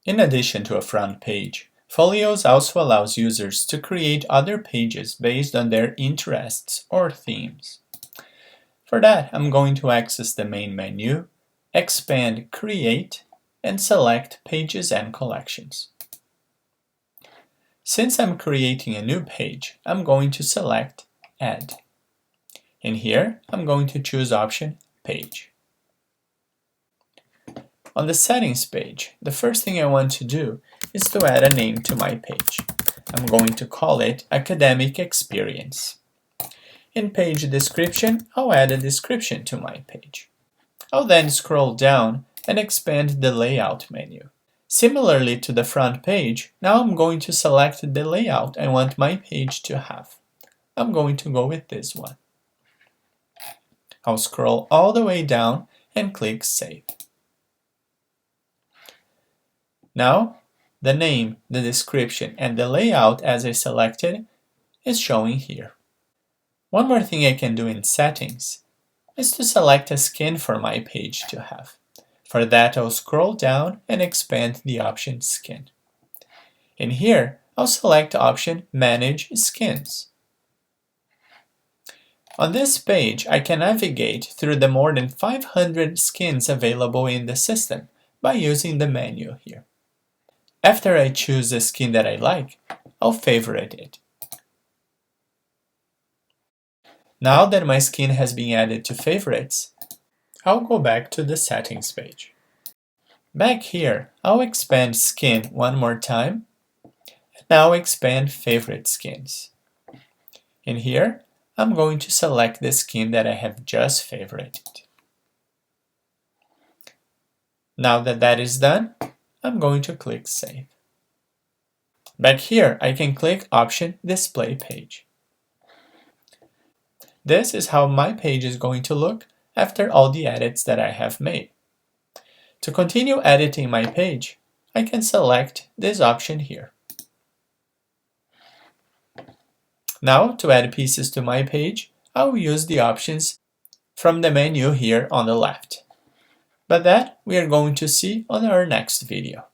In addition to a front page, Folioz also allows users to create other pages based on their interests or themes. For that, I'm going to access the main menu, expand Create, and select Pages and Collections. Since I'm creating a new page, I'm going to select Add. In here, I'm going to choose option Page. On the Settings page, the first thing I want to do is to add a name to my page. I'm going to call it Academic Experience. In page description, I'll add a description to my page. I'll then scroll down and expand the Layout menu. Similarly to the front page, now I'm going to select the layout I want my page to have. I'm going to go with this one. I'll scroll all the way down and click Save. Now, the name, the description, and the layout as I selected is showing here. One more thing I can do in Settings is to select a skin for my page to have. For that, I'll scroll down and expand the option Skin. In here, I'll select option Manage Skins. On this page, I can navigate through the more than 500 skins available in the system by using the menu here. After I choose a skin that I like, I'll favorite it. Now that my skin has been added to favorites, I'll go back to the Settings page. Back here, I'll expand Skin one more time, and now expand Favorite Skins. In here, I'm going to select the skin that I have just favorited. Now that that is done, I'm going to click Save. Back here, I can click option Display Page. This is how my page is going to look after all the edits that I have made. To continue editing my page, I can select this option here. Now, to add pieces to my page, I will use the options from the menu here on the left. But that we are going to see on our next video.